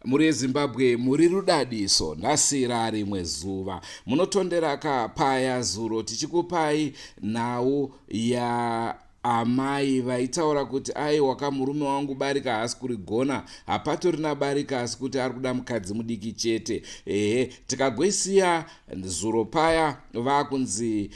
muri Zimbabwe muri rudadiso nhasira rimwe zuva munotondera kapaya zuro tichikupai nhau ya amai vaitaura kuti aiwa murume wangu Barika haasi kurigona, hapatorina Barika asi kuti ari kuda mukadzi mudiki chete. Tikagoisiya zuro paya vakunzi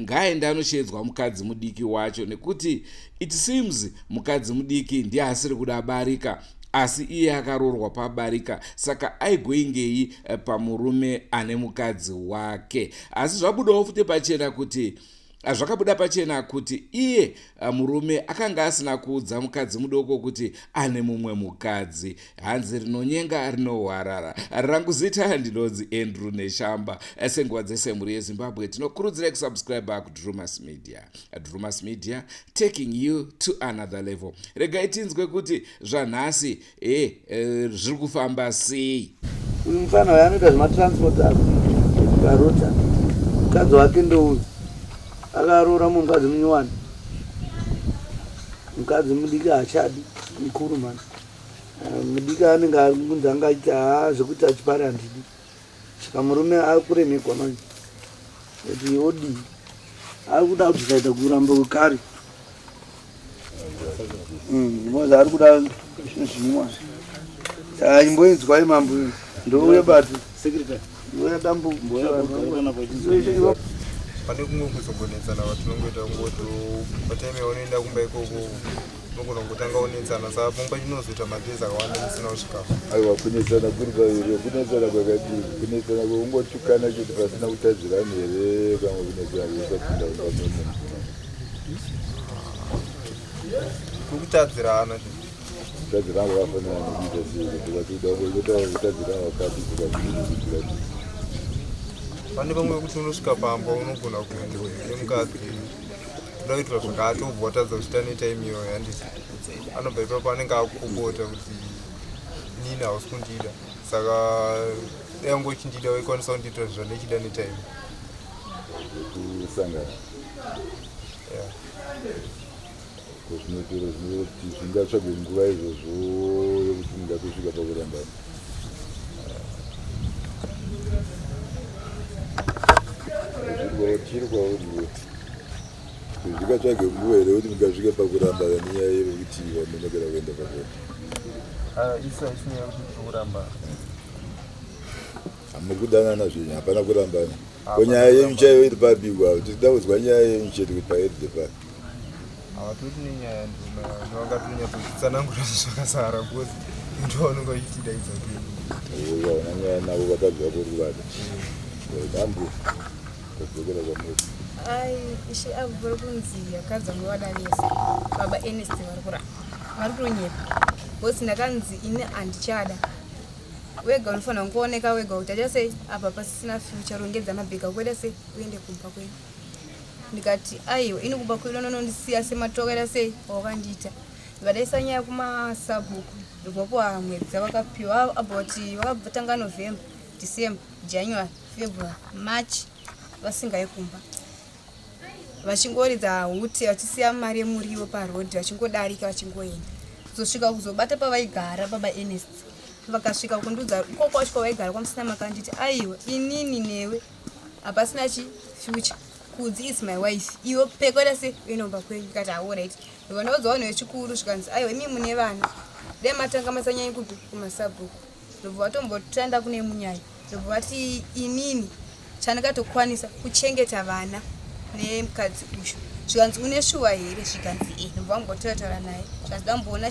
ngaende anoshedzwa mukadzi mudiki wacho, nekuti it seems mukadzi mudiki ndiye asiri kuda Barika asi iye akaroorwa paBarika, saka aigoingei pamurume ane mukadzi wake. Asi zvabudawo futi pachena kuti zvakabuda pachena kuti iye murume akanga asina kuudza mukadzi mudoko kuti ane mumwe mukadzi. Hanzi rinonyenga rinohwarara. Rangu zita ndinonzi Andrew Neshamba. Senguva dzese muri yeZimbabwe tinokurudzira kusubscribe kuDrewmas Media. Drewmas Media, taking you to another level. Regai tinzwe kuti zvanhasi zviri kufamba sei. Uyu mufana wanoita zvematransport parota mukadzi wake ndouyu akaroora mukadzi munyowani, mukadzi mudiki haachadi mukuru mani. Mudiki anenge ari kunzi anga achiita zvekuti achipari handidi, saka murume ari kuremekwa mani kuti odii, ari kuda kuti zvaita kuramba kwekare. Moza ari kuda zvinwa saka imboinzwai mambo ndouya bati ndouya dambo pane kumwe kuzogonetsana vatinongoita kungoto patime unoenda kumba ikoko unogona kutanga unetsana saka pungwa chinozoita mabhizi akawanda musina kusvikapo. Aiwa, kunetsana kuri pairi, kunetsana kwakadii, kunetsana kwekungotukana kuti pasina kutadzirana here pamwe kunetsana kwekapinda ungamene kutadzirana kutadzirana kwakafanana nekuita sei kuti ungoitawo kutadzirana wakati kukakuitirati pane pamwe kuti unosvika pamba unogona kuendewe nemukadzi uda kuitwa zvakati obva watadza kuchita netime iyoyo handiti anobva ipapo anenge akukokota kuti inini hausi kundida, saka dai wangu uchindida waikwanisa kundiitira zvanechida netime kusangana zvinotora zvinoti zvingatsvagwe nguva izvozvo yokuti mungatosvika pakurambana. Chiri kwauriwe zvikatsvage nguva here kuti mungasvike pakurambana nenyaya yekuti vamunogera kuenda pakona. isa isinyaya kuti kurambana hamukudanana zvenyu, hapana kurambana. Ko nyaya yenyu chaiyo iri pabigwa kuti tida kuzwa nyaya yenyu chete kuti paedze pano havatoti nenyaya ndovangatinyatotsanangura zvakasara kuti ndovanonga ichitida idzakeni vaona nyaya navo vakabva kuruvada dambu kadzokera kwamuri. Ishi abvura kunzi akadza muwadanisa baba Ernest vari kuronyepa bosi ndakanzi ini handichada wega unofanira kuoneka wega kuti acha sei apa pasina future rongedza mabheka kweda sei uende kumba kwenyu. Ndikati aiwa ini kumba kwenyu unondisiya sematokera sei wakandiita. Ndikadaisa nyaya kumasabhuku ndikopo mwedzi vakapiwa aboti vakatanga November, December, January, February, March vasingai kumba vachingoridza huti vachisiya mari yemuriwo parodhi vachingodarika vachingoenda kuzosvika kuzobata pavaigara baba Ernest. Vakasvika kundiudza uko kwacho kwavaigara kwamusina makanditi aiwa inini newe hapasina future, kudzi is my wife, iwe pekweda se inomba kwenyu. Kati alright, ndovandaudzawo newe chikuru zvikanzi aiwa imi mune vana dai matanga masanyanyi kupi kumasabhuku. Ndobva vatombotoenda kune munyaya, ndobva vati inini chandakatokwanisa kuchengeta vana nemukadzi uyu. Zvikanzi une shuwa here, zvikanzi ndobva vangotaura naye zvikanzi damboona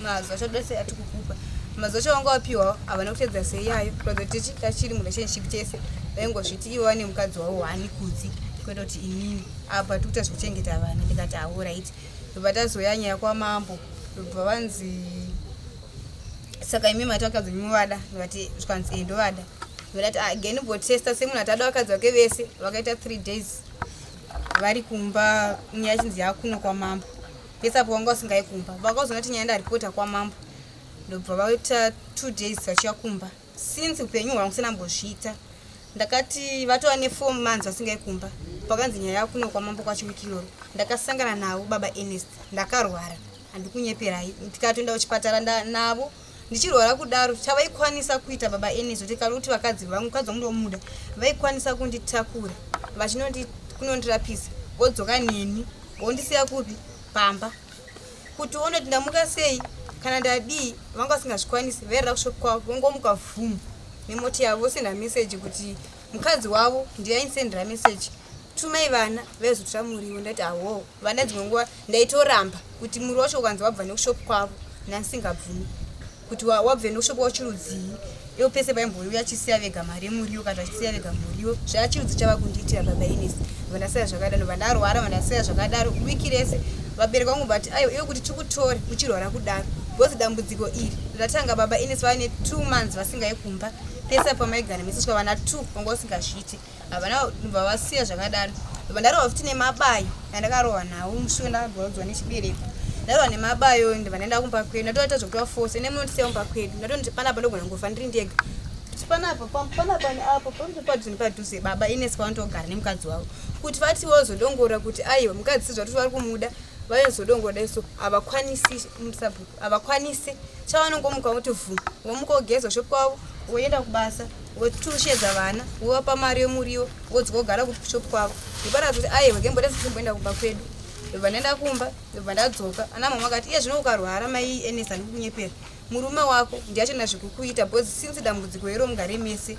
mazuva chodose atikukupa mazuva chavanga wapiwa havana kutedza seiyayo kuratidza kuti tachiri murelationship chese vaingozviti ivo vane mukadzi wavo hani kudzi kwete kuti inini apa tikuita zvekuchengeta vana. Ndikati alright, ndobva tazoya nyaya kwamambo ndobva vanzi saka imi mati vakadzi muvada. Ndikati zvikanzi ndovada. Ndikati again mbotesta semunhu atada vakadzi vake vese vakaita 3 days vari kumba nyaya chinzi yakuno kwamambo pese apo vanga vasingai kumba vakazoona kuti nyaya ndaripota kwamambo ndobva vaita 2 days vachiya kumba since upenyu hwangu kusina mbozviita. Ndakati vatova ne4 months vasingai kumba pakanzi nyaya yakuno kwamambo kwachiwikiroro. Ndakasangana navo baba Ernest ndakarwara handikunyeperai, tikatoenda kuchipatara navo ndichirwara kudaro chavaikwanisa kuita baba Enizo tikaruti vakadzi vangu mukadzi wamundomuda vaikwanisa kunditakura kunondirapisa vodzoka neni vondisiya kupi pamba kuti unoti ndamuka sei kana ndadii vanga vasingazvikwanisi vairira kushopu kwavo vongomuka vhumu nemoti yavo senda meseji kuti mukadzi wavo ndiainisendera meseji tumai vana vaizotora muriwo ndati awo vana dzimwe nguva ndaitoramba kuti muri wacho ukanzi wabva nekushopu kwavo nansingabvumi kuti wabve nekushopu wachirudzii ivo pese paimbouya achisiya vega mari yemuriwo kana achisiya vega muriwo zvachirudzi chava kundiitira baba Ines vandasiya zvakadaro vandarwara vandasiya zvakadaro wiki rese vabereki vangu bati aiwa iwe kuti tikutore uchirwara kudaro bhozi dambudziko iri ndatanga baba Ines vaine 2 months vasingaikumba pese pamaigara mesiswa vana 2 vanga vasingazviti havana vavasiya zvakadaro vandarova futi nemabayo andakarohwa nawo mushure ndakagorodzwa nechibereko ndarohwa nemabayo ndivanaenda kumba kwedu ndatoita zvokutiva force nemunotisiya kumba kwedu ndatonoti panapa ndogona ngofa ndiri ndega panapa neapo padhuze baba Ines pavanotogara nemukadzi wavo kuti vatiwo zodongora kuti aiwa mukadzi sizvatuti vari kumuda vaizodongora iso havakwanisi chavanongomuka voti vhu vomuka wogeza ushopu kwavo woenda kubasa wotushedza vana wovapa mari yemuriwo wodzoka kugara kushopu kwavo ndiparazi kuti aiwa gembodazitimboenda kumba kwedu vanaenda kumba vandadzoka ana mama akati iye zvino ukarwara mai Ines andikunyepera murume wako ndiachina zvekukuita bhozi sinzi dambudziko iro mugare mese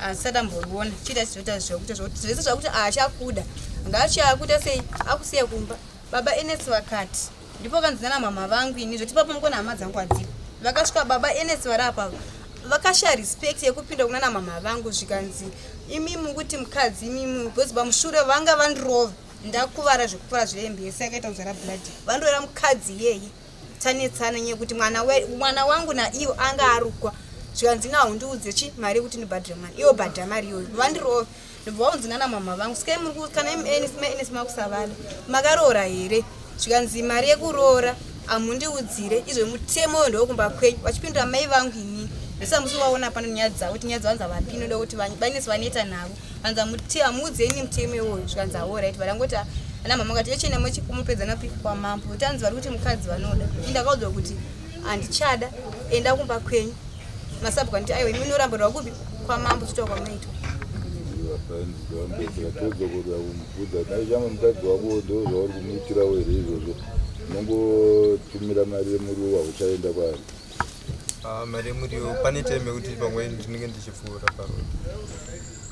asati amboriona chiita chizoita zvese zvakuti achakuda ngaachiakuda sei akusiya kumba baba Ines vakati ndipo kanzina mama vangu ini zvotipapo mukona hama dzangu adziko vakasvika baba Ines vari apa vakashaya respect yekupinda kuna mama vangu zvikanzi imimi kuti mukadzi imimi bhozi pamushure vanga vandirova ndakuvara zvekupfura zvirembese akaita kuzara blood vandorera mukadzi yeye tsanetsana nyekuti mwana wangu naiwo anga arukwa zvikanzi ngaundiudze chi mari yekuti ndibhadhire mari iwo bhadha mari iyoyo vandirova ndobvaunzinana mama vangu sikai muri kana Ines makusavada makaroora here zvikanzi mari yekuroora amundiudzire izvo mutemo uyo ndowokumba kwenyu vachipindura mai vangu inini ndisamusi waona pano nyaya dzavo kuti nyaya dzavanza vapi noda kuti vainesi vanoita navo vanza muudzeni mutemo iwoyo zvikanzi aorit varangoti ana mama akati yechenemo chikumupedza napi kwamambo kuti anzi vari kuti mukadzi vanoda indakaudzwa kuti handichada enda kumba kwenyu masabhuka nditi aiwa imi norambirwa kupi kwamambo zvotaura kwamaitwa mukadzi wako ndo zvauri kumuitirawo here izvozvo nongotumira mari yemuriwo wauchaenda kwaari mari yemuriwo pane time yekuti pamwe ndinenge ndichipfuura parodi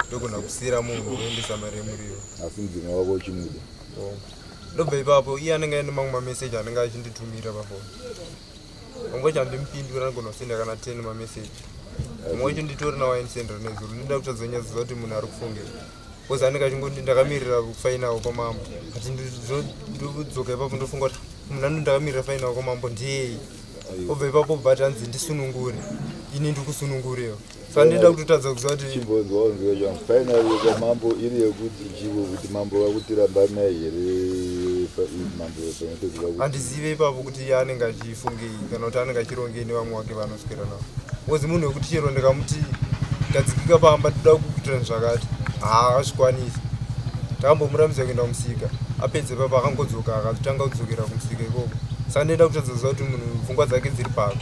ndogona kusiyira munhu unoendesa mari yemuriwo asi mudzimai wako uchimuda ndobva ipapo iye anenge aine mamwe mameseji anenge achinditumira pafoni pamwe chandimupindura anogona kusenda kana 10 mameseji mumwe wacho nditori nawainisendera nezuro ndida kutadzonyadzisa kuti munhu ari kufungei kozi anenge achingoti ndakamirira kufainawo kwamambo ati ndodzoka ipapo ndofunga kuti munhu ando ndakamirira fainawo kwamambo ndiyei obva ipapo bva tanzi ndisunungure ini ndikusunungurewo saka ndida kutotadza kuziva kuti chimbonzwaonzwa fainali kwamambo iri yekuti chivo kuti mambo vakutiramba naye here mambo handizive ipapo kuti iye anenge achifungei kana kuti anenge achirongei nevamwe wake vanoswera navo kozi munhu wekuti chero ndikamuti ndadzikika pamba toda kukuitirani zvakati haazvikwanisi takambomuramisa kuenda kumusika apedze papa akangodzoka akatotanga kudzokera kumusika ikoko saka ndinoda kutadza kuti munhu pfungwa dzake dziri pako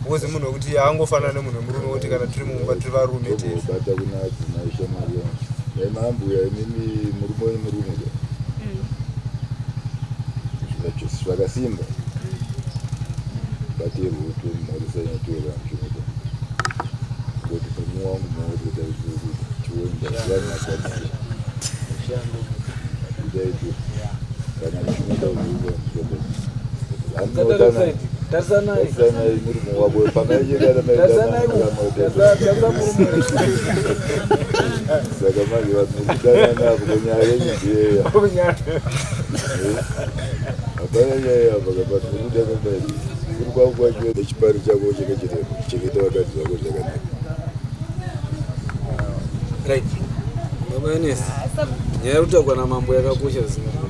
kozi munhu wekuti aangofanana nemunhu wemurume woti kana tiri mumba tiri varume tesibata kuna dzinaisha mari yaimambuya imimi murume wemurume zvakasimba batirwutwe mhorisanyatwera mchinoda kuti pamuwa wangu maotoda chiwondaanakwadisa idaitu kana mchinoda uzuva mchinoda tasanai murume wako pamaejekanamaidanasaka manje vamukudananapo konyaya yenyizeya hapana nyaya pakapati mukudanamai kuri kwako kwacho nechipari chako cheketa vakadzi vako zvakanaka right baba Ines nyaya yekutagwa namambo yakakosha zingana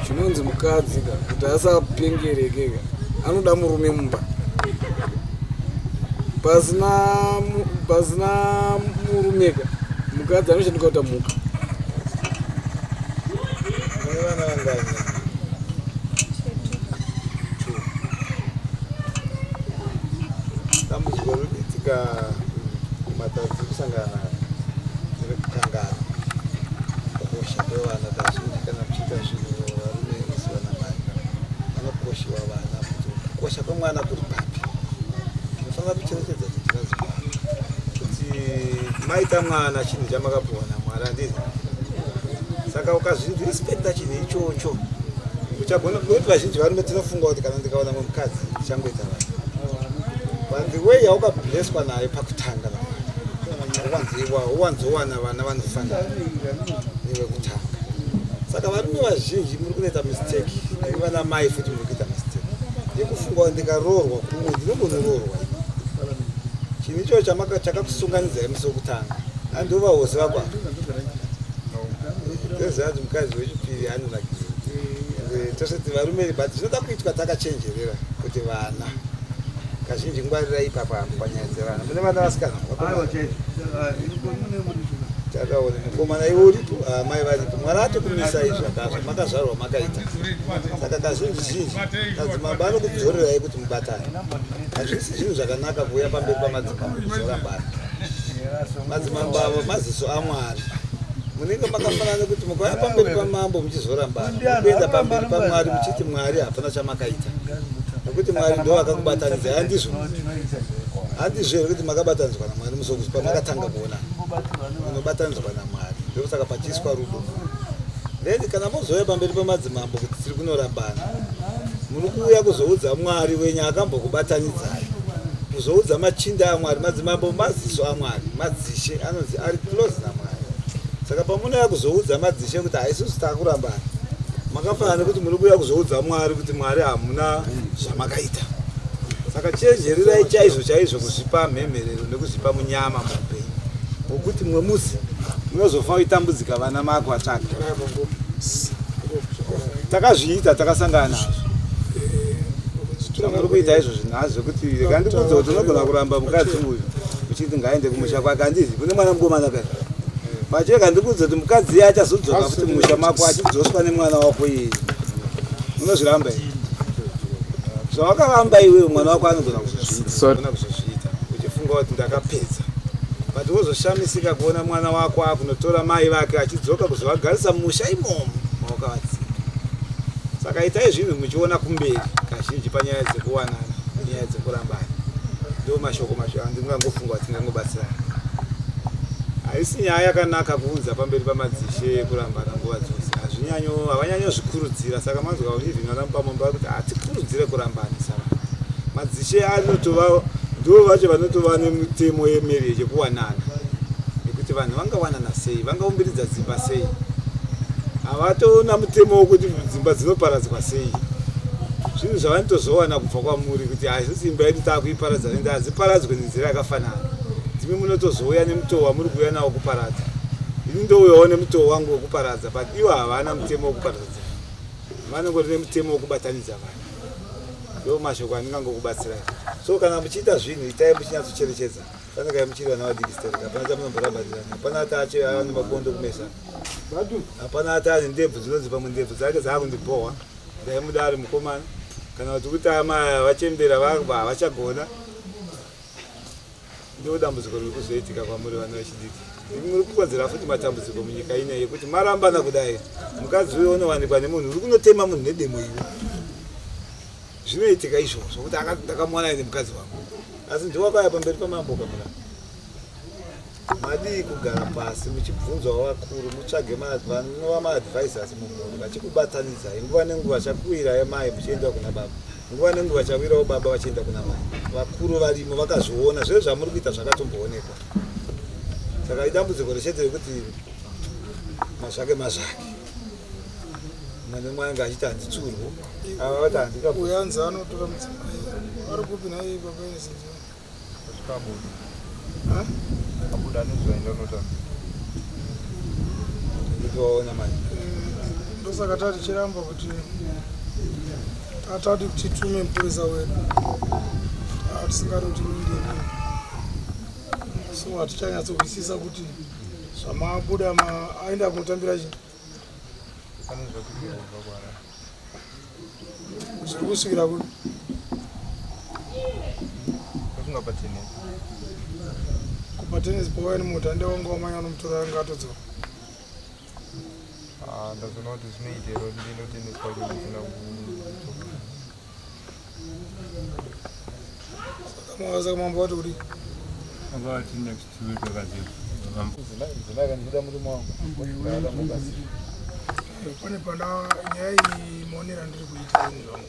chinonzi mukadzi kuti asapengerekeka anoda murume mumba pasina murumeka mukadzi anoshandika kuita muka kusvika kumatadzi kusangana nekukangana kukosha kwevana kazhinji kana kuchiita zvinhu varume vese vanamai vanokoshiwa vana kuti kukosha kwemwana kuri papi tinofanira kucherechedza tichiraziva kuti maita mwana chinhu chamakapiwa naMwari handizvo. Saka ukazvirespekta chinhu ichocho uchagona kuti vazhinji varume tinofunga kuti kana ndikaona mukadzi ndichangoita vanhu but the way yaukableswa nayo pakutanga uwanzowana vana vanofanira nevekutanga. Saka varume vazhinji muri kunoita mistake nevana mai futi muri kuita mistake yekufunga kuti ndikaroorwa kumwe ndinombonoroorwa. Chinhu ichocho chakakusunganidzai musi wekutanga handova hose vakwavo tezati mukadzi wechipiri anonakisa tosati varume but zvinoda kuitwa takachenjerera kuti vana kazhinji ngwarirai ipapa panyaya dzevana mune vana vasikana takaona mukomana iwe uripo mai varipo mwana atokumisa izvo akazvo makazvarwa makaita. Saka kazhinji zhinji madzimambo anokudzorerai kuti mubatane. Hazvisi zvinhu zvakanaka kuuya pamberi pamadzimambo kuzorambana. Madzimambo avo maziso aMwari. Munenge makafanana kuti mukauya pamberi pamambo muchizorambana kuenda pamberi paMwari muchiti Mwari hapana chamakaita nekuti Mwari ndo akakubatanidza. handizvo kuti makabatanidzwa naMwari musokuzi pamakatanga kuona munobatanidzwa naMwari ndosaka pachiiswa rudo. Then kana mozouya pamberi pamadzimambo kuti tiri kunorambana muri kuuya kuzoudza Mwari wenyu akambokubatanidzai, kuzoudza machinda aMwari. Madzimambo maziso aMwari, madzishe anonzi ari close naMwari. Saka pamunouya kuzoudza madzishe kuti haisusu takurambana makafanana nekuti muri kuuya kuzoudza Mwari kuti Mwari hamuna zvamakaita. Saka chenjererai chaizvo chaizvo kuzvipa mhemherero nekuzvipa munyama muupenyu wokuti mumwe musi munozofa kuitambudzika vana mako vatsvaga. Takazviita takasangana nazvo muri kuita izvozvo nazvo kuti rekandikudza kuti unogona kuramba mukadzi uyu uchiti ngaende kumusha kwake handizi kune mwana mukomana kai pacheka ndikudza kuti mukadzi iye achazodzoka futi mumusha mako achidzoswa nemwana wako iye unozviramba here zvawakavamba iwewe mwana wako anogona kuzozviita uchifunga kuti ndakapedza but wozoshamisika kuona mwana wako akunotora mai vake achidzoka kuzovagarisa mumusha imomo mawakavatsika. Saka itai zvinhu muchiona kumberi kazhinji panyaya dzekuwanana nyaya dzekurambana. Ndo mashoko andingangofunga kuti ndingangobatsirana. Haisi nyaya yakanaka kuudza pamberi pamadzishe kurambana nguva dzose. Havanyanyo zvikurudzira. Saka manzwa kuti even vana pamamba kuti hatikurudzire kurambana. Saka madzishe anotova ndo vacho vanotova nemutemo yemarriage yekuwanana. Nekuti vanhu vangawanana sei, vangaumbiridza dzimba sei. Havatoona mutemo wokuti dzimba dzinoparadzwa sei. Zvinhu zvavanitozowana kubva kwamuri kuti haisi imba yedu taakuiparadza nende hadziparadzwe nenzira yakafanana. Dzimwe munotozouya nemutoo wamuri kuuya nawo kuparadza. Ini ndouyawo nemutoo wangu wekuparadza but ivo havana mutemo wokuparadza. Vanongori nemutemo wokubatanidza vanhu. Ndo mashoko andingangokubatsirai. So kana muchiita zvinhu itai muchinyatsocherechedza. Panakai muchiri vana vadikisitereka hapana chamunomborambarirana. Hapana atache ane makondo kumesa. Hapana atane ndebvu dzinonzi pamwe ndebvu dzake dzaakundibohwa ndaimuda ari mukomana kana kuti kuti amai vachembera havachagona. Ndo dambudziko riri kuzoitika kwamuri vana vechidiki. Muri kukonzera futi matambudziko munyika ino yekuti marambana kudai mukadzi uyo unowanikwa nemunhu uri kunotema munhu nedemo iwe. Zvinoitika izvozvo kuti ndakamwana nemukadzi wangu asi ndiwakauya pamberi pamambo kamuna. Madii kugara pasi muchibvunzwa vakuru mutsvage vanova maadvisors mumhuri vachikubatanidza nguva nenguva chakuwira yamai muchienda kuna baba, nguva nenguva chawirawo baba vachienda kuna mai. Vakuru varimo vakazviona zvese zvamuri kuita zvakatomboonekwa. Saka idambudziko rechete rekuti mazvake mwana mwanga achiti handitsurwo ava vati handikakuyanza anotora mudzimai ari kupi naye baba yezinja abuda nozoenda unotanga nditoona manje. Ndosaka tati chiramba kuti atati kuti tume mupurisa wedu tisingaroti mindeni so hatichanyatsovisisa kuti zvamabuda aenda kunotambira chii zviri kusvikira kuti patennis powani muta ndewanga wamanya unomutora ngatodzoka ndazona kuti zvinoitero ndino tennis pacho ndisina saka mambo wati kuti angati next week akaziva zinakanzida murume wangu pane pana nyaya iyi maonera ndiri kuita ini zvangu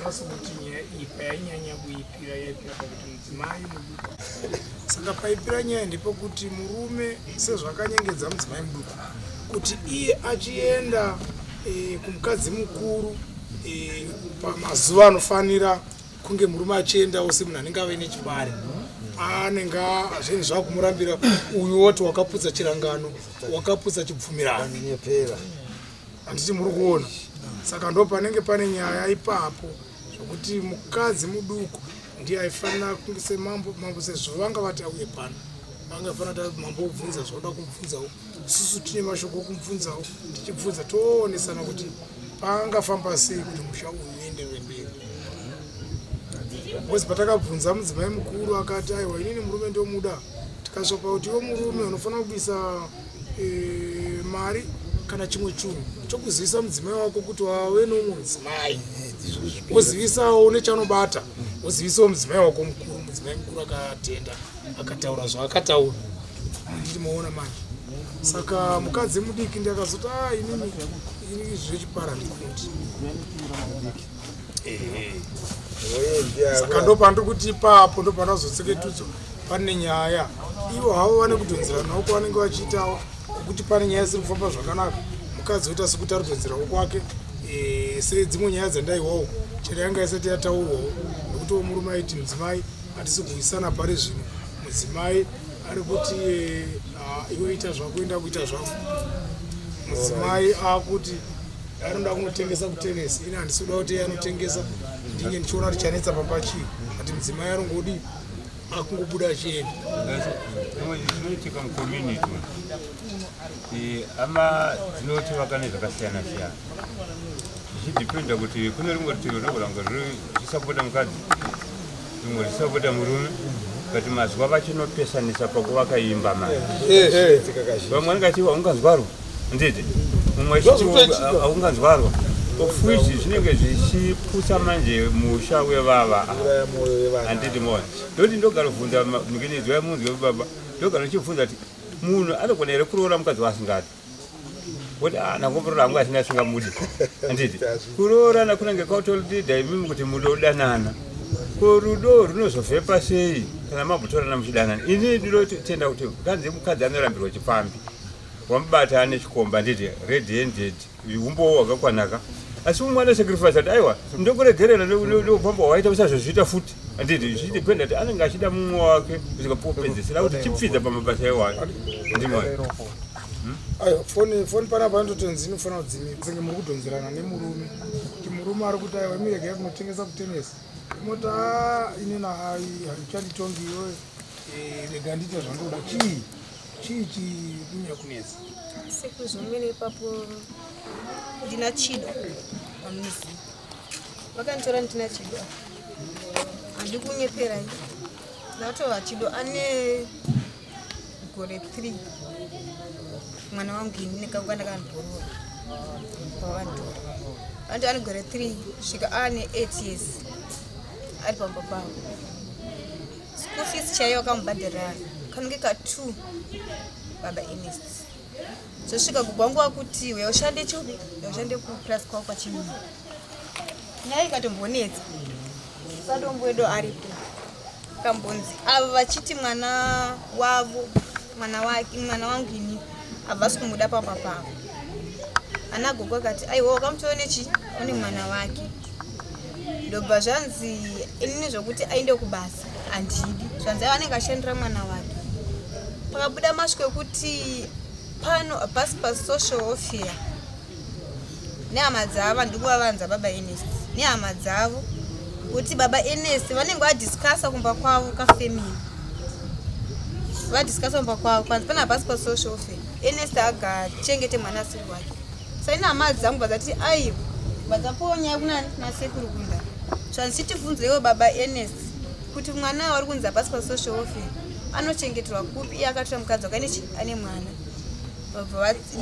ndinasa kuti nyaya iyi payainyanya kuipira yaipira pakuti mudzimai muduku saka paipira nyaya ndepekuti murume sezvakanyengedza mudzimai muduku kuti iye achienda kumukadzi mukuru pamazuva anofanira kunge murume achiendawo semunhu anenge ave nechibare anenge zvinhu zvakumurambira uyu woti wakaputsa chirangano wakaputsa chibvumirano handiti muri kuona saka ndo panenge pane nyaya ipapo zvokuti mukadzi muduku ndiye aifanira kunge semambo sezvo vanga vati auye pano vanga fanira kuti mambo obvunza zvoda kumubvunzawo isusu tine mashoko okumubvunzawo tichibvunza toonesana kuti pangafamba sei kuti musha uyu uenderere mberi bcause patakabvunza mudzimai mukuru akati aiwa inini murume ndomuda tikasvapa kuti iwe murume unofanira kubisa mari kana chimwe chinhu chokuzivisa mudzimai wako kuti wave noumwe mudzimai wozivisawo nechanobata wozivisawo mudzimai wako mukuru mudzimai mukuru akatenda akataura zvaakataura nditi maona manje saka mukadzi mudiki ndakazoti inini zvechipara ndikuti saka ndo pandiri kuti ipapo ndo pandazotseketudzo pane nyaya ivo havo vane kudhonzeranawo kwavanenge vachiitawo kuti pane nyaya isiri kufamba zvakanaka mukadzi oita sekuti ari kudhonzerawo kwake sedzimwe nyaya dzandaiwawo chero yanga isati yataurwawo nekuti murume aiti mudzimai hatisi kuisana pari zvino mudzimai ari kuti iwe ita zvako enda kuita zvako mudzimai akuti anoda kunotengesa kutenesi ini handisi kuda kuti anotengesa ndinge ndichiona kuti chanetsa pambachii ati mudzimai anongodi akungobuda achienda zvinoitika mucommunity ama dzinoti vakane zvakasiyana siyana zvichidhipenda kuti kune rimwe rutivi rinogona kunge richisapota mukadzi rimwe richisapota murume kati mazuva vachinopesanisa pakuvaka imba mari vamwe vanenge achiva unganzwarwa nditi mumwe achiti aunganzwarwa ofwisi zvinenge zvichiputsa manje musha wevava handiti mona ndoti ndogara kuvhunza mukenyedzi wamunzi webaba ndogara uchibvunza kuti munhu anogona here kuroora mukadzi waasingadi kuti nakomborora angu asina asingamudi handiti kuroorana kunenge kautolidha imimi kuti mudodanana ko rudo runozovhepa sei kana mabvutorana muchidanana ini ndinotenda kuti kanzi mukadzi anorambirwa chipambi wamubata ane chikomba nditi red handed umbowo wakakwanaka asi umwe anosacrifice ati aiwa ndokuregerera ndopamba waita usazozviita futi handiti zvichidependa kuti anenge achida mumwe wake usikapopedzesera kuti chipfidza pamabasa iwayo ndimoyo foni panapa ndotonzi inofanira kudzimira senge muri kudhonzerana nemurume kuti murume ari kuti aiwa mirege yakunotengesa kutenesi moti inena hai handichanditongi iwe rega ndiite zvandoda chii chidunya kunetsa sekuzvomene ipapo ndina chido pamuzi vakanditora ndina chido handi kunyepera ndatova chido ane gore 3 mwana wangu ini nekangwa ndakandibhorora pavantora anti ane gore 3 svika ane 8 years ari pamba pavo school fees chaiyo akamubhadharira kanenge ka2 baba Ernest zvosvika kugwanguva kuti ushande chobe ushande kuplus kwako kwachimini nyaya ikatombonetsa sadombo wedu aripo kambonzi ava vachiti mwana wavo mwana wangu ini havasi kumuda pamba pavo ana gogo akati aiwa wakamutonechi une mwana wake ndobva zvanzi inini zvokuti aende kubasa handidi zvanzi aiva anenge ashandira mwana wake pakabuda masviko ekuti pano basi pasocial welfare nehama dzavo ndikuvavanza baba Ernest nehama dzavo kuti baba Ernest vanenge vadiscasa kumba kwavo kafamily vadiscasa kumba kwavo kwanzi pana basi pasocial welfare Ernest agachengete mwana asiri wake saina hama dzangu vadzati aiwa vadzaponya kunani nasekuru kunda zvanzi chitivhunzeiwo baba Ernest kuti mwana wari kunzi basi pasocial welfare anochengeterwa kupi iye akatora mukadzi wakaine ane mwana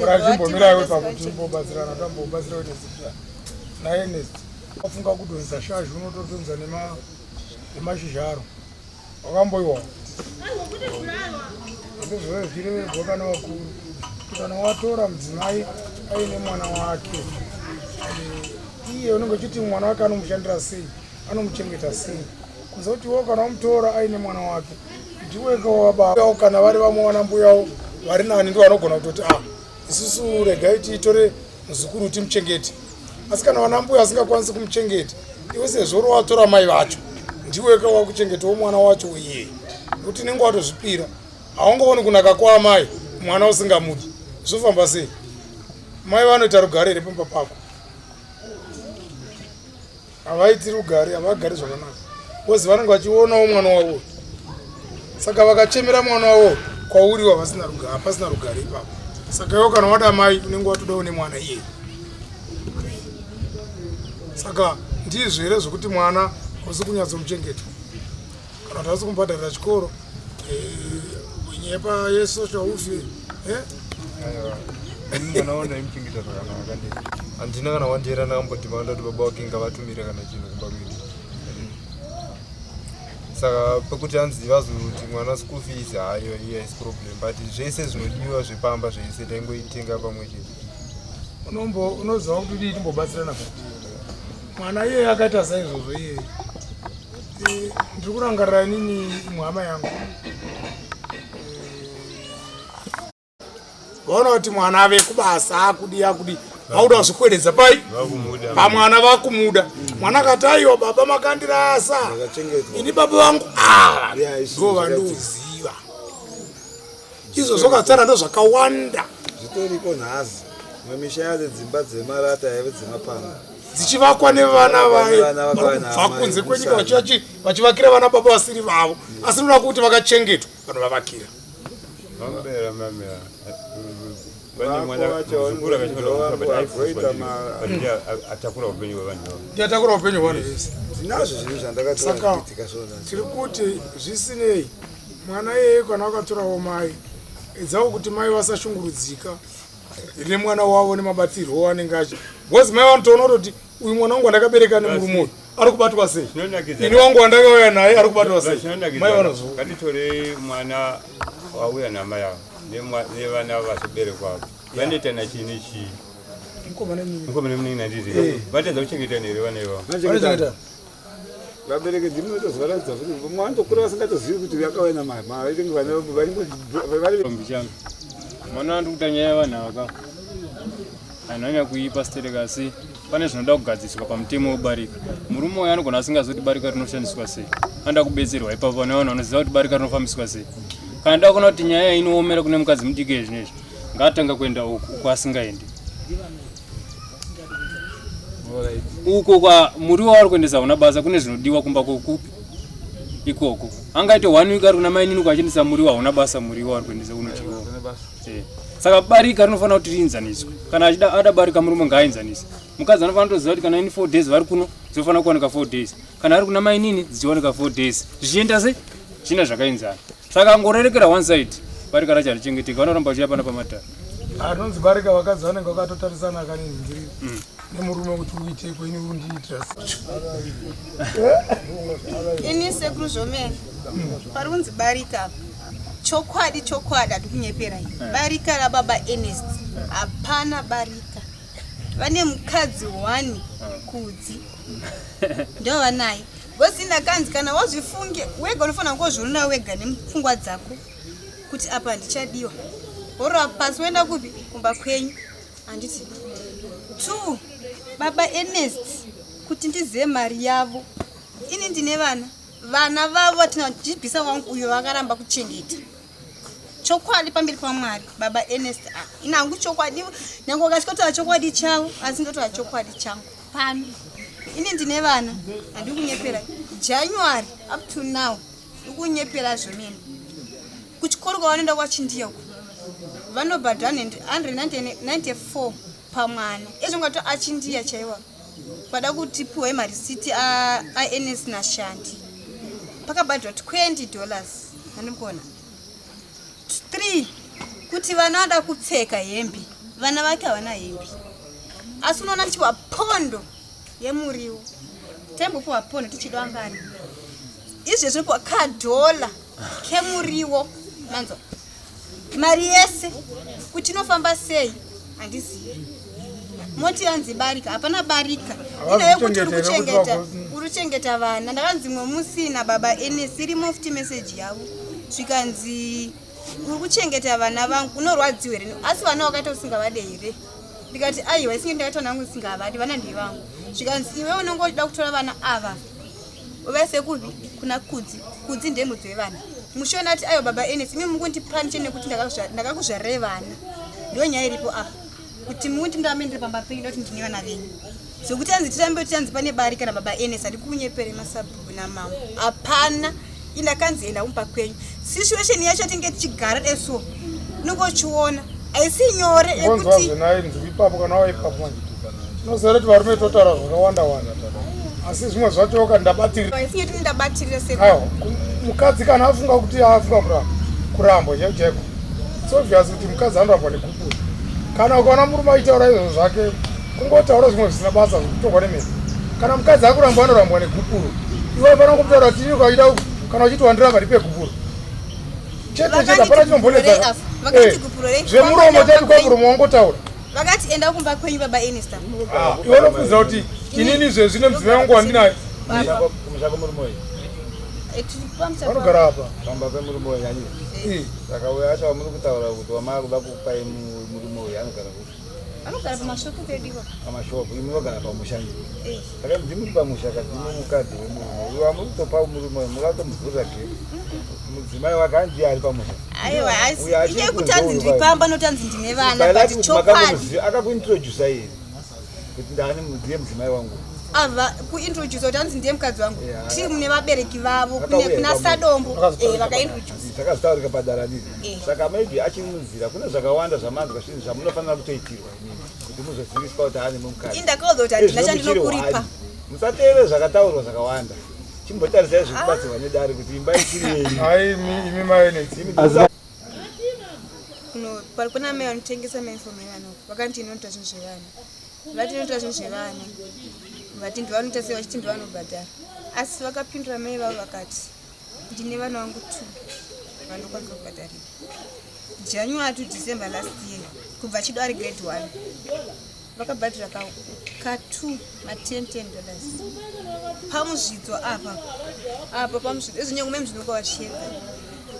urachimbomiraiwe pakuti imbobatsirana tambobatsira wenesita naenest afunga kudonza shazhi unotodonza nemashizharo wakamboiwa ndizvozvireverwa kana vakuru kana watora mudzimai aine mwana wake iye unenge uchiti mwana wake anomushandira sei anomuchengeta sei kuza kuti wo kana wamutora aine mwana wake ndiweka wababa kana vari vamwana mbuyawo vari nani ndo vanogona kutoti isusu regai tiitore muzukuru timuchengete asi kana vana mbuya asingakwanisi kumuchengeta iwe sezvoro watora mai vacho ndiweka wakuchengetawo mwana wacho iye kuti nenge watozvipira haungooni kunaka kwaamai mwana usingamudi zvofamba sei mai vanoita rugare here pamba pako havaiti rugare havagari zvakanaka kozi vanenge vachionawo mwana wavo saka vakachemera mwana wavo kwauriwa hapasina rugare ipapo saka iwo kana wada mai unenge watodawo nemwana iye saka ndizvo here zvokuti mwana usi kunyatsomuchengeta kana kuti asi kumbhadharira chikoro nyepa yesocial welfare mwana wandaimuchengeta zvakanaka handina kana wanjera ndakambodhimana kuti baba wake ngavatumire kana chinhu kumba kwedu saka pekuti hanzi vazoti mwana school fees hayo yes problem but zvese zvinodiwa zvepamba zvese taingoitenga pamwe chete unoziva kuti udii timbobatsirana kuti mwana iye akaita saizvozvo iye ndiri kurangarira nini muhama yangu vaona kuti mwana ave kubasa akudi vauda kuzvikweredza pai pamwana vakumuda mwana akati aiwa baba makandirasa ini baba vangu ndo vandoziva izvo zvakatsara ndo zvakawanda zvitoriko nhasi mamisha yadzo dzimba dzemarata yave dzemapanga dzichivakwa nevana vaibva kunze kwenyika vachivakira vana baba vasiri vavo asi noda kuti vakachengetwa vanovavakira ndiatakura upenyu hwevanhu vese saka tiri kuti zvisinei mwana iyeye kana vakatorawo mai edzawo kuti mai vasashungurudzika nemwana wavo nemabatirwo wanenge achi bcause mai vanotoona kuti uyu mwana wangu wandakabereka nemurume uyu ari kubatwa sei ini wangu wandakauya naye ari kubatwa sei mai vanozoa ngatitore mwana wauya namai avo nevana vazoberekwa vanoita nachini chii mukomana munenge nandizi vatedza kuchengeta nere vana ivavo vabereki ndimotozvaradza kuti mwana tokura vasingatozivi kuti vakauya namai mwana wandi kuti nyaya yavanhu aka anhanya kuipa siterekasi pane zvinoda kugadziswa pamutemo webarika murume uyo anogona asingazoti barika rinoshandiswa sei anoda kubetserwa ipapo pane vanhu vanoziva kuti barika rinofambiswa sei kana nda kuona kuti nyaya inoomera kune mukadzi mudiki yezvinezvi ngaatanga kuenda uko asingaendi uko muriwo wari kuendesa una basa kune zvinodiwa kumba kokupi ikoko angaite 1 week ari kuna mainini kuachendesa muriwo hauna basa muriwo wari kuendesa unochiwo saka barika rinofanira kuti riinzaniswe kana achida ada barika murume ngaainzanise mukadzi anofanira kutoziva kuti kana ini 4 days vari kuno dzinofanira kuwanika 4 days kana ari kuna mainini dzichiwanika 4 days zvichienda sei zvina zvakainzana saka angorerekera one side barika racho harichengeteka vanoramba vachiya pamatara anonzi barika vakadzi vanenge vakatotarisana akaninhingirira nemurume kuti uiteko ini undiitira ini sekuru zvomene pari kunzi barika chokwadi hati kunyeperai barika rababa Ernest hapana barika vane mukadzi 1 kudzi ndo vanaye vosina kanzi kana wazvifunge wega unofanira kuzviona wega nemupfungwa dzako kuti apa ndichadiwa ora pasi woenda kupi kumba kwenyu handiti 2 baba Ernest kuti ndizive mari yavo ini ndine vana vavo vatina jibhisa wangu uyo vakaramba kuchengeta chokwadi pamberi paMwari baba Ernest inangu chokwadi nyange wakasvika chokwadi chavo asi ndotora chokwadi changu pano ini ndine vana handiri kunyepera January up to now ndikunyepera zvemene kuchikoro kwavanoenda kwachindiya uko vanobhadhara 194 pamwana izvo ngato achindiya chaiwa pada kuti puwe marisiti aNS nashandi pakabhadhwa $20 handimukona 3 kuti vana vada kupfeka hembe vana vake havana hembe asi unoona tichiwa pondo yemuriwo taimbopiwa pondo tichidwa ngani izvezvo pa $1 kemuriwo manzo mari yese kuti inofamba sei handizivi moti yanzi Barika hapana Barika inaye kuti uri kuchengeta vana ndakanzi mwe musina baba NS irimo futi message yavo zvikanzi uri kuchengeta vana vangu unorwadziwa here asi vana wakaita usingavade here ndikati aiwa isinge ndakaita nangu usingavadi vana ndevangu zvikanzi iwe unongoda kutora vana ava uvaise kuvi kuna kudzi ndemudzi wevana mushona ati aiwa baba NS imi mukundipanishe nekuti ndakakuzvarire vana ndiyo nyaya iripo apa kuti muti ndamendere pamba penyu kuti ndine vana venyu sokuti anzi tirambe tianzi pane Barika na baba NS ari kunyepere masabhuku namambo hapana indakanzi enda kumba kwenyu situation yacho tinge tichigara eso nongochiona aisi nyore ekuti ipapo kana waipapo manje nozere kuti varume totaura zvakawanda wanda asi zvimwe zvacho kandabatirira isinge tini ndabatirira mukadzi kana afunga kuti afunga kurambwa chaiko so obvious kuti mukadzi anorambwa nekupura kana ukaona murume aitaura izvo zvake kungotaura zvimwe zvisina basa zvokutogwa nemene kana mukadzi akurambwa anorambwa negupuro iwe fana kumutaura kuti ini ukaita uku kana uchiti wandiramba ndipe gupuro chete hapana chinombonedza zvemuromo chati kwamuromo wangotaura vakati enda kumba kwenyu baba NS iwe unofunza kuti inini zvezvine mudzimai wangu wandinayo vanogara apa pamba pemurume uyu yani saka uyo acho wamuri kutaura kuti wamava kuda kupai murume uyu anogara kuti anogara pamashopu pediwa pamashopu imi vagara pamushanyi saka ndimuri pamusha kadimo mukadzi wemurume uyu wamuri kutopa murume uyu muratomuvhurira ke mudzimai wake handiye ari pamusha aiwa iye kuti anzi ndiri pamba notanzi ndine vana but chokwadi akakuintrodusa here kuti ndani ndiye mudzimai wangu ava kuintroduce kuti anzi ndiye mukadzi wangu timu nevabereki vavo kuna sadombo vakaintroduce zvakazitaurika padaraniri saka maybe achimunzira kune zvakawanda zvamanzwa zvinhu zvamunofanira kutoitirwa kuti muzoziviswa kuti ane mumukadzi indakauza kuti handina chandinokuripa musateere zvakataurwa zvakawanda chimbotarisai zvekubatsirwa nedare kuti imba ichiri imi maeneti kuna mai vanotengesa mainfomu evanoko vakanti inoita zvinhu zvevana vati inoita zvinhu zvevana vati ndivanoita sei vachiti ndivanobhadhara asi vakapindura mai vavo vakati ndine vana vangu 2 vanokwanisa kubhadharira January to December last year kubva chido ari grade 1 vakabhadhira ka2 $10 pamuzvidzo apa pamuzvidzo ezvinyangu meme zvinokavashedza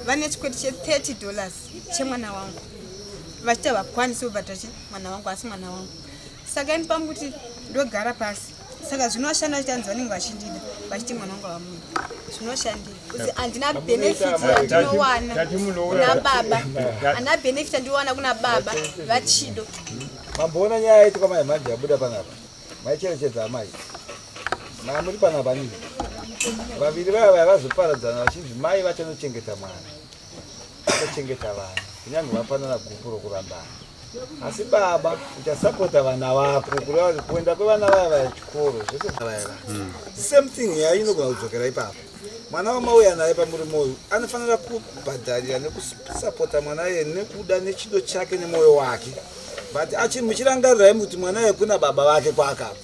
vane chikwete $30 chemwana wangu vachiti havakwanisi kubhadhira mwana wangu asi mwana wangu saka ini pamwe kuti ndogara pasi saka zvinoshanda vachinzi vanenge vachindida vachiti mwana wangu vamunhu zvinoshandira kuti handina benefit yandinowana kuna baba handina benefit yandinowana kuna baba vachido mamboona nyaya yaitwa mai manje yabuda panapa maicherechedza amai mamuri panapa nini vaviri vaya vazoparadzana vachinzi mai vachanochengeta mwana vachengeta vana kunyange vafanana gupu rokurambana asi baba uchasapota vana vako kureva kuenda kwevana vaya vaya chikoro zvese vaya same thing yayo inogona kudzokera ipapo mwana wamauya naye pamurume uyu anofanira kubhadharira nekusapota mwana iye nekuda nechido chake nemwoyo wake but muchirangarira kuti mwana iye kuna baba vake kwakapa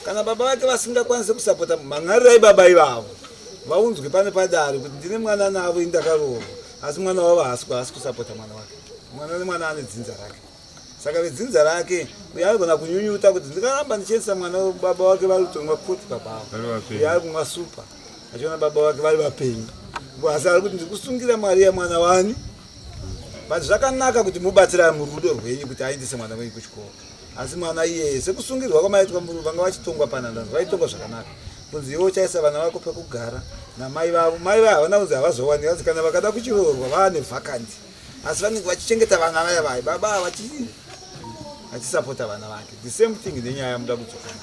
kana baba vake vasingakwanisi kusapota mang'arirai baba ivavo vaunzwe pane padare kuti ndine mwana navo indakaroorwa asi mwana wavo haasi kusapota mwana wake mwana ane dzinza rake saka vedzinza rake uye anogona kunyunyuta kuti ndikaramba ndichiendesa mwana baba wake vari kutonga kuti babavo uye ari kumwa supa achiona baba wake vari vapenyu asi ari kuti ndikusungira mari yamwana wani but zvakanaka kuti mubatsira murudo rwenyu kuti aendese mwana wenyu kuchikoro asi mwana iyeye sekusungirwa kwamaitwa vanga vachitongwa panhandani vaitongwa zvakanaka kunzi iwo chaisa vana vako pekugara namai vavo mai vavo havana kunzi havazowani vanzi kana vakada kuchiroorwa vane vhakanti asi vanenge vachichengeta vana vaya vai baba vachisapota vana vake the same thing nenyaya yamuda kudzokana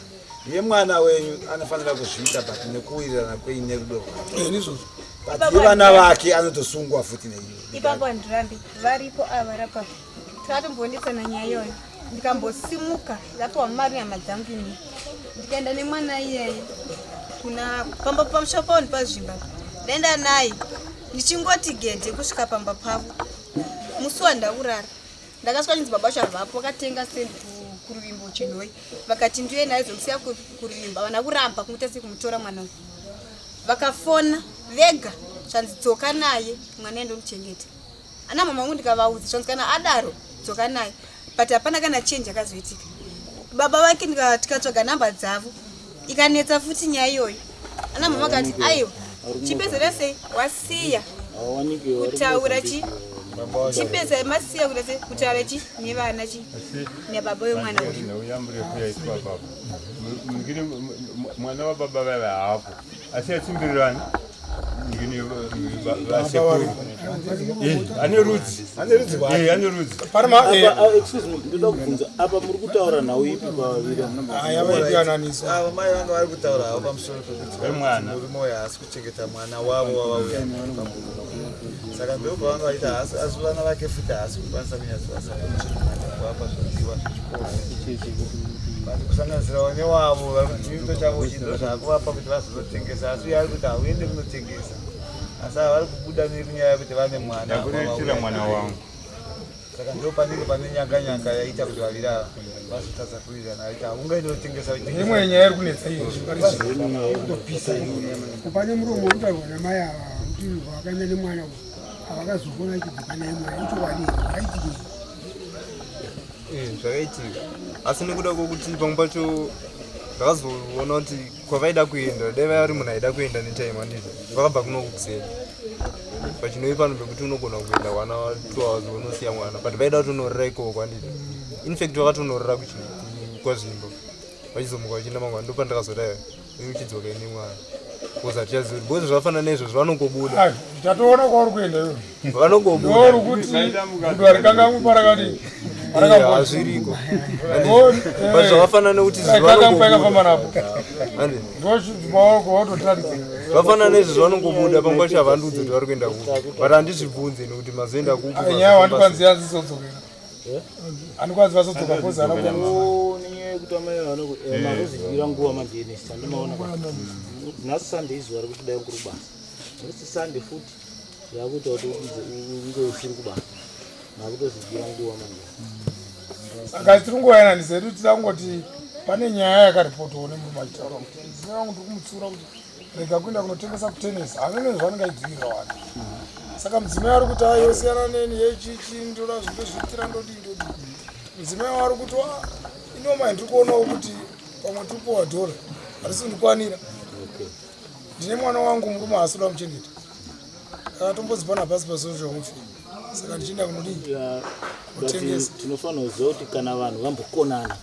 iye mwana wenyu anofanira kuzviita but nekuwirirana kwenyu nerudo rwake but yevana vake anotosungwa futi neiyo ipapo handirambi varipo ava rapa takatombondisana nyaya iyoyo ndikambosimuka ndapiwa mari nyama dzangu ini ndikaenda nemwana iyeye kuna pamba pamusha pavo ndipazvimba ndaenda naye ndichingoti gende kusvika pamba pavo musi wandaurara ndakasvika chinzi baba vacho vapo vakatenga sendi kuruvimbo chinoi vakati ndiye naye zomusiya kuruvimbo havana kuramba kumutasi kumutora mwana uyu vakafona vega zvanzi dzoka naye mwana endomuchengeta ana mama vangu ndikavaudza zvanzi kana adaro dzoka naye but hapana kana chenji akazoitika baba vake tikatsvaga namba dzavo ikanetsa futi nyaya iyoyo ana mama akati aiwa chipedzera sei wasiya kutaura chipedza masiya kuda sei kutaura nevana nebaba wemwana mwana wababa vava hapo asi atsimbirirani ngini vasekuru ane rudzi excuse me ndoda kubvunza apa muri kutaura nhau ipi pavaviri ava mai vanga vari kutaura havo pamusoro pekuti murume uyo haasi kuchengeta mwana wavo wavauya saka ndobva vanga vaita asi vana vake futi haasi kukwanisa kunyatsovasavapa zvodiwa zvechikoro kusanganisirawo newavo vari kuti chiito chavo chido zvakuvapa kuti vazozotengesa asi uye ari kuti hauende kunotengesa asi vari kubuda nenyaya yekuti vane mwana ndakureitira mwana wangu saka ndo panenge pane nyanga yaita kuti vaviri ava vazotadza kuwirirana vaiti haungaende kutengesa imwe nyaya iri kunetsa iyozvokutopisa pane muromo wekutaurwa namai ava kuti vakanya nemwana havakazokona chidzoka naye mwana ichokwadi aitii zvakaitika asi nekuda kwokuti pamwe pacho ndakazoona kuti kwavaida kuenda dai vari munhu aida kuenda netaime handizvo vakabva kuno kuseni pachinoi pano pekuti unogona kuenda wana 2 hours unosiya mwana but vaida kuti unorora ikoko handizvo infact vakatonorora kwazvimbo vachizomuka vachienda mangwana ndo pandakazodaiva uchidzoka ine mwana kozatichazivi kuti bozi zvakafanana naizvo zvanongobuda tatoona kwauri kuenda ivo vanongobuda kuti rikanga muparakadii hazviriko zvakafanana nekuti vafanana nezvo zvanongobuda panguva chacho havandudzi kuti vari kuenda kuko but handizvibvunze nekuti mazoenda kunyaya handikwanzi yanzisodzoka handikwanzi vasodzoka kozana nenyaya yekuti amaivanokuzidira nguva majenesi tandimaona nhasi sande izuva rekuti dai kuri basa nesi sande futi yakuita kuti unge usiri kubasa nakutozidira nguva majenesi saka tiri ngoyananisa edu tirangoti pane nyaya yakaripotwa nemurume achitaura kuti mudzimai wangu tiri kumutsura kuti rega kuenda kunotengesa kutenesi havene zvavanenge aidzivira vanhu saka mudzimai ari kuti ayosiyana neni yechichi ndoda zvindozviitira ndodii mudzimai wari kuti inomai ndiri kuonawo kuti pamwe tiripowa dhora harisi kundikwanira ndine mwana wangu murume haasi uda muchengeta akatombodzipana pasi pasocial welfare saka ndichienda kunodii tinofanira kuziva kuti kana vanhu vambokonana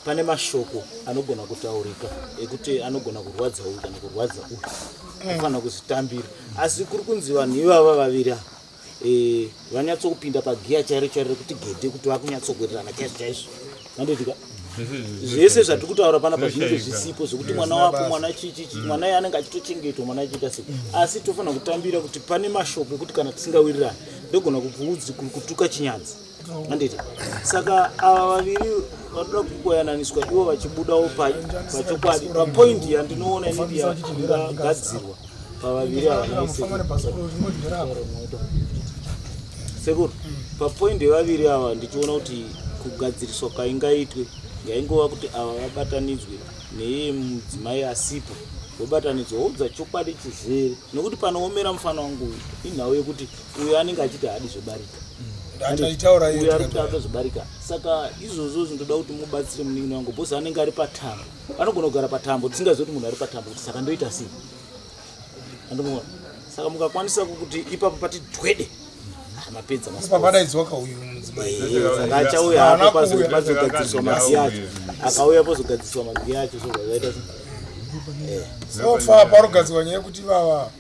pane mashoko anogona kutaurika ekuti anogona kurwadza uyu kana kurwadza uyu anofanira kuzitambira asi kuri kunzi vanhu ivava vaviri vanyatsokupinda pagiya chairo chairo rekuti gedhe kuti vakunyatsogorirana chaizvo chaizvo andotika zvese zvatiri kutaura pana pazvinenge zvisipo zvokuti mwana wako mwana chichi mwana iye anenge achitochengetwa mwana achiita sei asi tofanira kutambira kuti pane mashoko ekuti kana tisingawirirani ndogona kubvudzi kutuka chinyanzi anditi saka ava vaviri vanoda kukoyananiswa ivo vachibudawo pachokwadi papoindi yandinoona inenge yakagadzirwa pavaviri ava sekuru papoindi yevaviri ava ndichiona kuti kugadziriswa kaingaitwe ngaingova kuti ava vabatanidzwe neye mudzimai asipo vobatanidzwa voudza chokwadi chizere nokuti panoomera mufana wangu uyu inhau yekuti uyo anenge achiti hadi zvobarika uyo ari kuti atozvobarika saka izvozvo zvindoda kuti mubatsire munin'ina wangu bhozi anenge ari patambo anogona kugara patambo tisingazivi kuti munhu ari patambo kuti saka ndoita sei andomuona saka mukakwanisa kuti ipapo pati dwede mapedza mapadaidzwa kauyu mudzimai saka achauya apo pazogadziriswa magi acho akauya pazogadziriswa magi acho zvovaita sofa parogadzirwa nyaya yekuti vava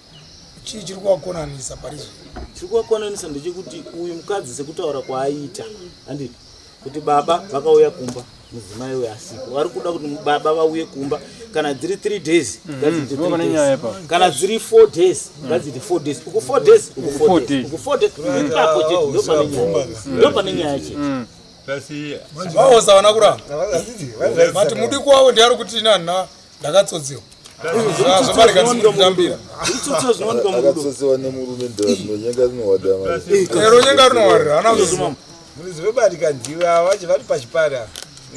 chii chiri kuvakonanisa parizvo chiri kuvakonanisa ndechekuti uyu mukadzi sekutaura kwaaita handiti kuti baba vakauya kumba mudzimai uyu asipo vari kuda kuti baba vauye kumba kana dziri 3 days ngadziite 3 days kana dziri 4 days ngadziite 4 days uku 4 days uku 4 days uku 4 days ipapo chete ndo pane nyaya chete vaosa vana kuramba mati mudiki wavo ndiari kuti nanha ndakatsodziwa Zvabarika ndambira. Itsotso zvinowanika murudo. Akatsotsewa nemurume ndonyenga rinowadama. Ero nyenga rinowarira ana kuzuma. Muzive Barika ndiwa vachi vari pachipara.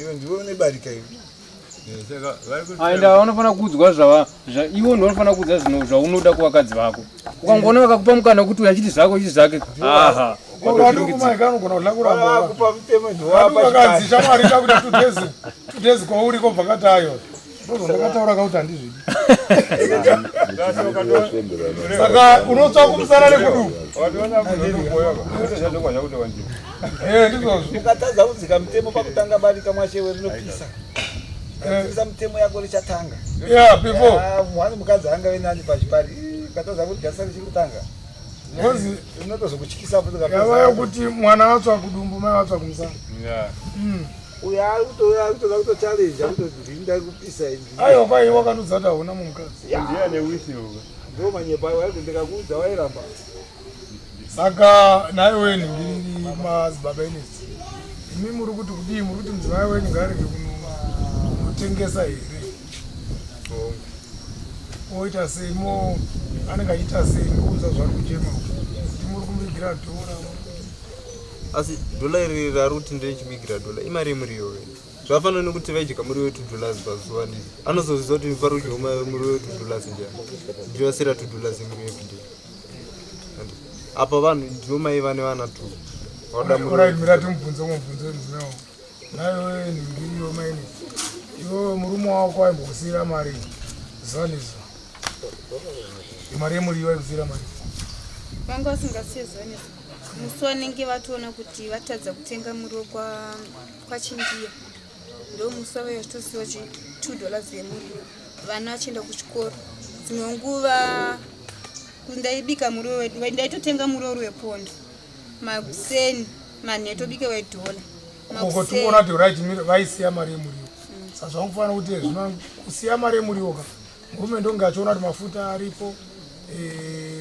Iwe ndiwe une Barika iwe. Aenda vanofana kuudzwa iwo ndo vanofana kuudza zvinhu zvaunoda kuvakadzi vako. Ukangoona vakakupa mukana kuti uyachiti zvako chiti zvake. Aha. Kumaika anogona kudlakuramba. Kupa mutemo ndiwapa vakadzi chamarika kuti tudezi kwauri kobva katayo. Ndakataura kauti handizvidi. Saka unotsva kumusana nekuduku. Ndizvozvo. Ukatadza kudzika mutemo pakutanga Barika mwashewe rinopisa. Pisa mutemo yako richatanga. Yeah, before. Mwana mukadzi angave nani pachipari. Ukatadza kuti gasa richikutanga. Ngozi inotozokutyisa futi yava yokuti mwana watsva kudumbu mai watsva kumusana. Uyo ari kutoda kutochallenge kutodhinda kupisa izvi. Aiwa kwai wakandudza kuti hauna mukadzi. Ndiane wisiwo. Ndo manyepa waiti ndikakuudza wairamba. Saka naye weni ngiri madzibaba enesi. Imi muri kuti kudii muri kuti mudzimai wenyu ngarege kunotengesa here. Oita sei anenge achiita sei kuudza zvari kuchema kuti muri kumuigira dhora. Asi dola iri rari kuti ndechimigira dola imari yemuriwo wenu. Zvafanana nekuti vaidya muriwo $2 pazuva ndizvo. Anozoziva kuti pari kudya muriwo $2 njani. Ndivasira $2 muriwo yekunde. Apa vanhu ndinomai vane vana tu. Alright, mirati mubvunze mudzimewo. Nayo ngiriyo maini. Iwo murume wako aimbosira mari. Zuva nezuva. Imari yemuriwo aikusira mari. Vanga vasingasiye zuva nezuva. Musi wanenge vatoona kuti vatadza kutenga muriwo kwachindiya. Ndo musi wavo yachitosiwa $2 yemuriwo. Vana vachienda kuchikoro. Dzimwe nguva ndaibika muriwo wedu, ndaitotenga muriwo wepondo. Makuseni manheto bike $1. Ukotoona kuti right vaisiya mari yemuriwo. Saka zvakufanira kuti zvino kusiya mari yemuriwo ka. Murume ndonge achiona kuti mafuta aripo,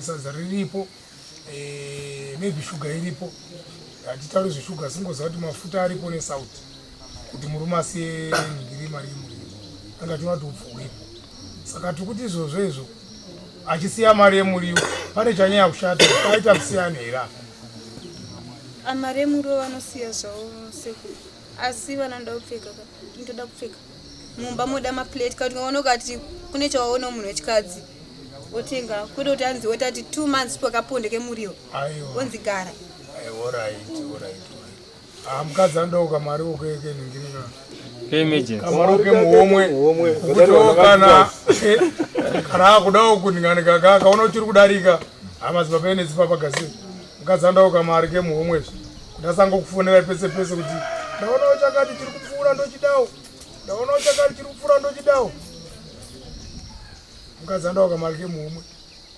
sadza riripo, maybe shuga iripo. Hatitauri zvishuga singoziva kuti mafuta aripo nesauti. Kuti murume asiye ngiri mari yemuriwo. Anga achiona kuti upfu huripo. Saka tikuti izvozvo achisiya mari yemuriwo pane chanyaya kushata aita kusiyana here. Mari yemuriwo vanosiya zvavo sekuru. Asi vanoda kupfeka ndoda kupfeka. Mumba moda maplate kuti ukaona kuti kune chawaona munhu wechikadzi wotenga kuti kuti anzi wotati 2 months pakapondeke muriwo. Wonzi gara. Alright. Mukadzi andoka mari ukeke ningirira. Emergency. Kamaroke muhomwe. Kuti kana kudawo kuninganika kaona uchiri kudarika amadzibaba enesi papagasi. Mukadzi andoka mari ke muhomwe. Kuti asangokufonera pese kuti ndaona uchakati chiri kupfuura ndochidawo. Mukadzi andoka mari ke muhomwe.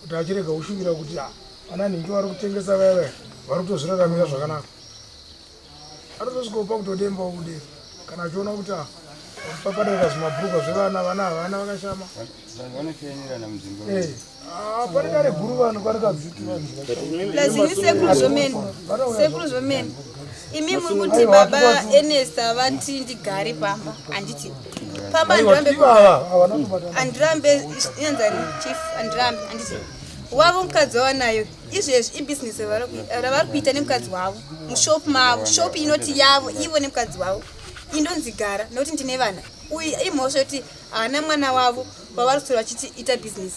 Kuti achirega ushuvira kuti ana ningi vari kutengesa vaya vari kutozviraramira zvakanaka. Arotosvikopa kutodemba udera. Kana achiona kuti papadeka zvimabhurugwa zvevana havana vakashama. Vanofenera mudzingo. Pane kare guru vanhu kwane kadziti vanhu. Lazimi sekuru zvomene. Imi muri kuti baba Ernest vati ndigare pamba handiti. Pamba andirambe inzani chief andirambe handiti. Wavo mukadzi wanayo izvezvi ibusiness ravari kuita nemukadzi wavo mushop mavo shop inoti yavo ivo nemukadzi wavo indonzi gara nokuti ndine vana uyu imhosva kuti haana mwana wavo wavari kusora vachiti ita business.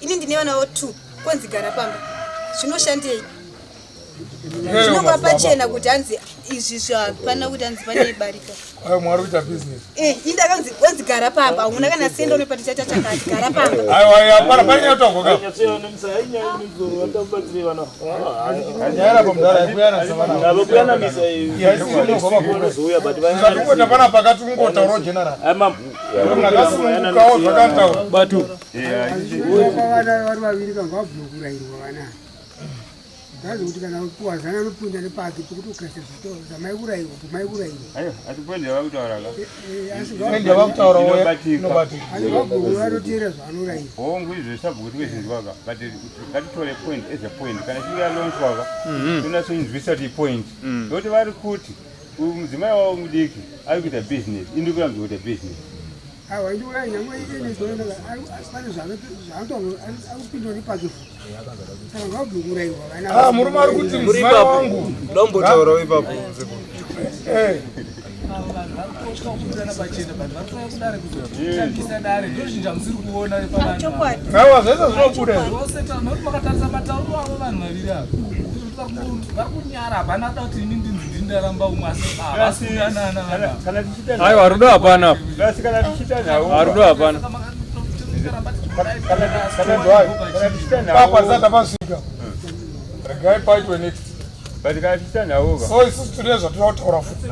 Ini ndine vana vavo 2 konzi gara pamba zvinoshandei. Zvinongwa pachena kuti hanzi izvi zvapana kuti hanzi pane Barika. Mwari kuita business. Indakanzi wanzi gara pamba hamuna kana senda unopatisa chakati gara pamba. Aiwa para panya togoka. Anyara pomdara kuyana savana. Abo kuyana misa hivi. Zuya but vana. Ngakungota pana pakati kungota ro general. Mama. Ngakasi kawo zvakanta. Batu. Vana vari vaviri kangabvukurairwa vana. Ndazi kuti kana kuwazana nopinda nepaki kuti ukase zvitoro zvamaikurairwa kumaikurairwa. Ayo, atipende vakutaura ka. Pende vakutaura unobatika. Vanotera zvanorairwa. Hongu izvo sabhuku kwezvinzwa ka. But ngatitore point as a point. Kana chinga launch waka. Tonasoinzwisa ti point. Ndokuti vari kuti mudzimai wavo mudiki ari kuita business. Indikurambe kuita business. awa ndiura nyangwe ine zona pane zvakupindwa nepake saka ngabvunguraiwa Ah, murume ari kuti mudzimai wangu dombotaurawo ipapo aiwa zvese zvinobuda makatarisa matauro avo vanhu vaviri ava vakunyara hapana da kuti ini ndinzi ndindaramba umwe aiwa rudo hapana rudo hapana papa zata pasvika regai paitwe next patikatiita nawo so isusu tine zvatinotaura futi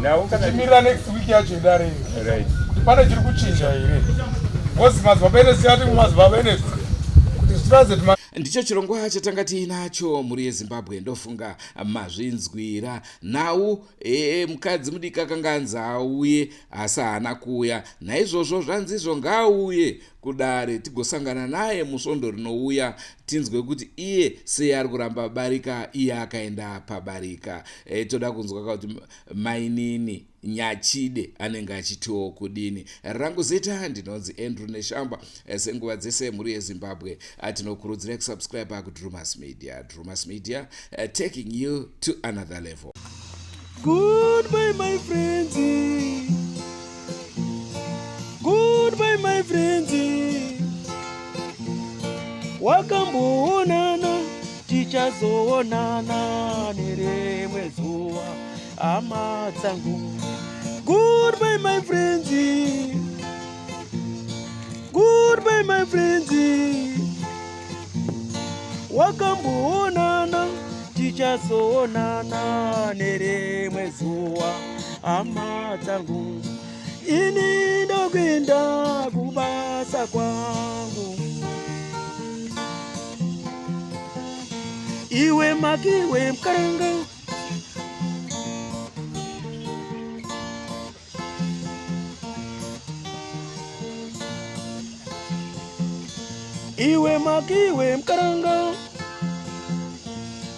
nawo timirira next week yacho idare right pane chiri kuchinja here bhozi madzibaba enesi ati mumadzibaba enesi kuti zvitrazeti ndicho chirongwa chatanga tiinacho muri yezimbabwe ndofunga mazvinzwira nhau mukadzi mudiki akanga anzi auye asi haana kuuya naizvozvo zvanzizvo ngaauye kudare tigosangana naye musvondo rinouya tinzwe kuti iye sei ari kuramba Barika iye akaenda paBarika. Toda kunzwa kuti mainini Nyachide anenge achitiwo kudini. Rangu zita ndinonzi Andrew Neshamba. Senguva dzese muri yeZimbabwe tinokurudzira kusubscribe kuDrewmas Media. Drewmas Media taking you to another level. Goodbye my friends. Goodbye my friends. Wakamboonana tichazoonana nerimwe zuva hama dzangu. Goodbye my friends. Goodbye my friends. Wakamboonana tichazoonana nerimwe zuva hama dzangu. Ini ndokuenda kubasa kwangu. Iwe makiwe mkaranga. Iwe makiwe mkaranga.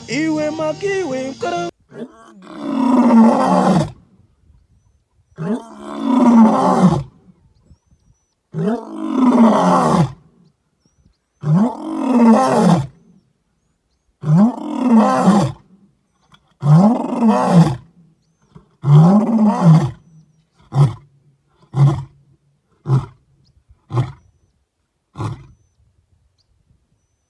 Iwe makiwe mkaranga.